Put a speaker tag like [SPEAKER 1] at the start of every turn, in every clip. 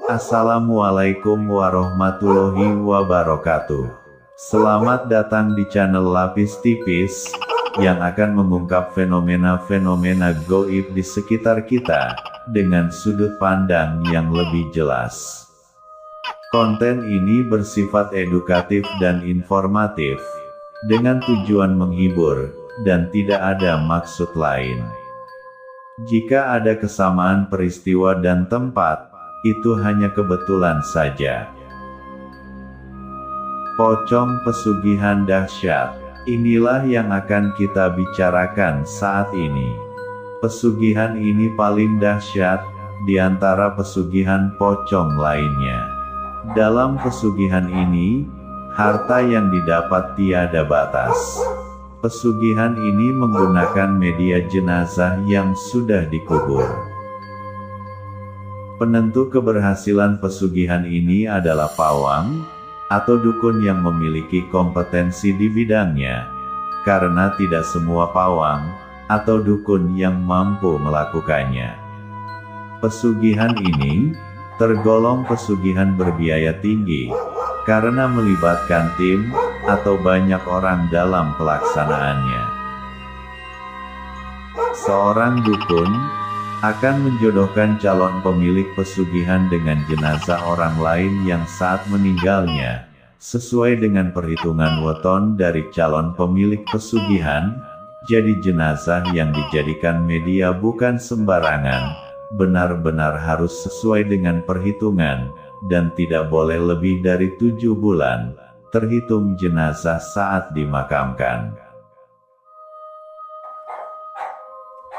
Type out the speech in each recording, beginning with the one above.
[SPEAKER 1] Assalamualaikum warahmatullahi wabarakatuh. Selamat datang di channel Lapis Tipis, yang akan mengungkap fenomena-fenomena gaib di sekitar kita, dengan sudut pandang yang lebih jelas. Konten ini bersifat edukatif dan informatif, dengan tujuan menghibur, dan tidak ada maksud lain. Jika ada kesamaan peristiwa dan tempat, itu hanya kebetulan saja. Pocong pesugihan dahsyat. Inilah yang akan kita bicarakan saat ini. Pesugihan ini paling dahsyat di antara pesugihan pocong lainnya. Dalam pesugihan ini, harta yang didapat tiada batas. Pesugihan ini menggunakan media jenazah yang sudah dikubur. Penentu keberhasilan pesugihan ini adalah pawang, atau dukun yang memiliki kompetensi di bidangnya, karena tidak semua pawang, atau dukun yang mampu melakukannya. Pesugihan ini tergolong pesugihan berbiaya tinggi, karena melibatkan tim, atau banyak orang dalam pelaksanaannya. Seorang dukun akan menjodohkan calon pemilik pesugihan dengan jenazah orang lain yang saat meninggalnya, sesuai dengan perhitungan weton dari calon pemilik pesugihan. Jadi jenazah yang dijadikan media bukan sembarangan, benar-benar harus sesuai dengan perhitungan, dan tidak boleh lebih dari 7 bulan, terhitung jenazah saat dimakamkan.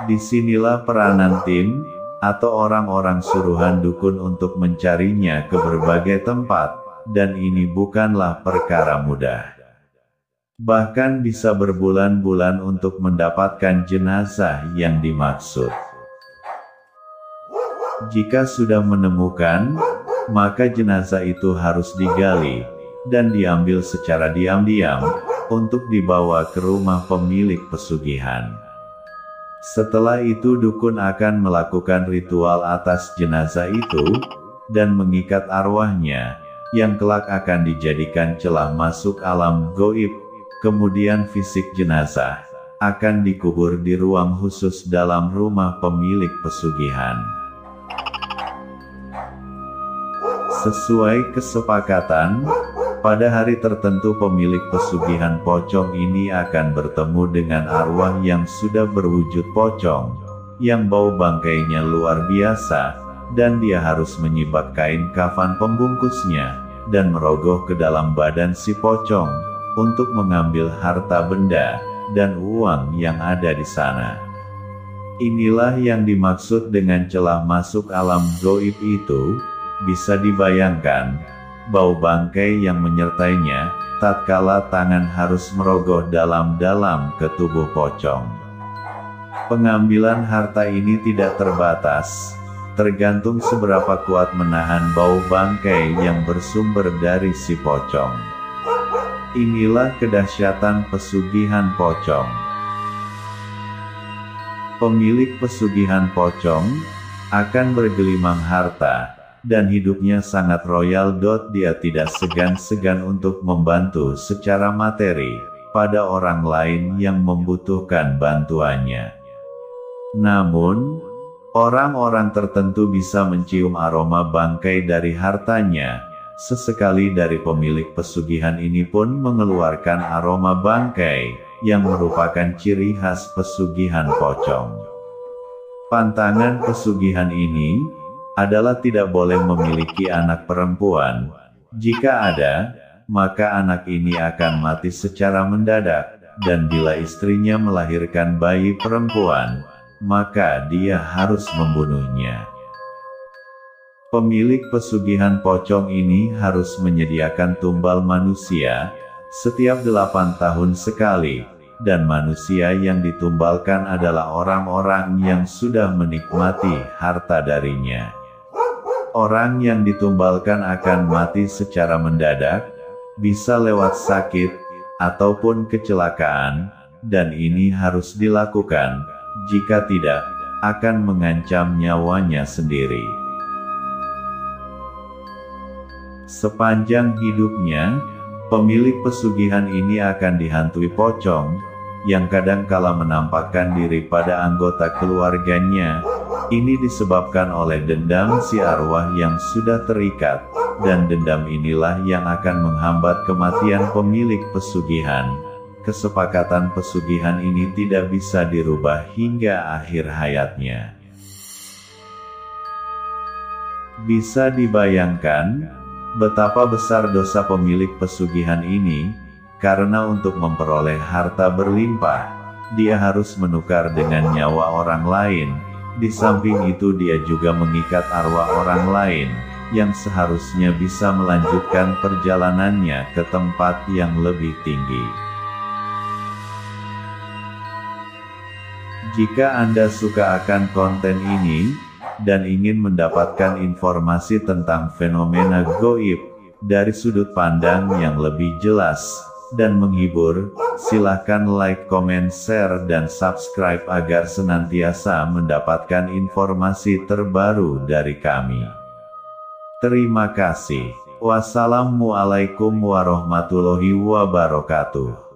[SPEAKER 1] Disinilah peranan tim, atau orang-orang suruhan dukun untuk mencarinya ke berbagai tempat, dan ini bukanlah perkara mudah. Bahkan bisa berbulan-bulan untuk mendapatkan jenazah yang dimaksud. Jika sudah menemukan, maka jenazah itu harus digali, dan diambil secara diam-diam, untuk dibawa ke rumah pemilik pesugihan. Setelah itu dukun akan melakukan ritual atas jenazah itu, dan mengikat arwahnya, yang kelak akan dijadikan celah masuk alam gaib. Kemudian fisik jenazah akan dikubur di ruang khusus dalam rumah pemilik pesugihan. Sesuai kesepakatan, pada hari tertentu pemilik pesugihan pocong ini akan bertemu dengan arwah yang sudah berwujud pocong, yang bau bangkainya luar biasa, dan dia harus menyibak kain kafan pembungkusnya, dan merogoh ke dalam badan si pocong, untuk mengambil harta benda, dan uang yang ada di sana. Inilah yang dimaksud dengan celah masuk alam gaib itu. Bisa dibayangkan, bau bangkai yang menyertainya, tatkala tangan harus merogoh dalam-dalam ke tubuh pocong. Pengambilan harta ini tidak terbatas, tergantung seberapa kuat menahan bau bangkai yang bersumber dari si pocong. Inilah kedahsyatan pesugihan pocong. Pemilik pesugihan pocong akan bergelimang harta, dan hidupnya sangat royal. Dia tidak segan-segan untuk membantu secara materi pada orang lain yang membutuhkan bantuannya. Namun, orang-orang tertentu bisa mencium aroma bangkai dari hartanya. Sesekali dari pemilik pesugihan ini pun mengeluarkan aroma bangkai, yang merupakan ciri khas pesugihan pocong. Pantangan pesugihan ini adalah tidak boleh memiliki anak perempuan. Jika ada, maka anak ini akan mati secara mendadak, dan bila istrinya melahirkan bayi perempuan, maka dia harus membunuhnya. Pemilik pesugihan pocong ini harus menyediakan tumbal manusia, setiap 8 tahun sekali, dan manusia yang ditumbalkan adalah orang-orang yang sudah menikmati harta darinya. Orang yang ditumbalkan akan mati secara mendadak, bisa lewat sakit, ataupun kecelakaan, dan ini harus dilakukan, jika tidak, akan mengancam nyawanya sendiri. Sepanjang hidupnya, pemilik pesugihan ini akan dihantui pocong, yang kadangkala menampakkan diri pada anggota keluarganya. Ini disebabkan oleh dendam si arwah yang sudah terikat, dan dendam inilah yang akan menghambat kematian pemilik pesugihan. Kesepakatan pesugihan ini tidak bisa dirubah hingga akhir hayatnya. Bisa dibayangkan betapa besar dosa pemilik pesugihan ini, karena untuk memperoleh harta berlimpah, dia harus menukar dengan nyawa orang lain. Di samping itu dia juga mengikat arwah orang lain, yang seharusnya bisa melanjutkan perjalanannya ke tempat yang lebih tinggi. Jika Anda suka akan konten ini, dan ingin mendapatkan informasi tentang fenomena gaib, dari sudut pandang yang lebih jelas, dan menghibur, silahkan like, comment, share, dan subscribe agar senantiasa mendapatkan informasi terbaru dari kami. Terima kasih. Wassalamualaikum warahmatullahi wabarakatuh.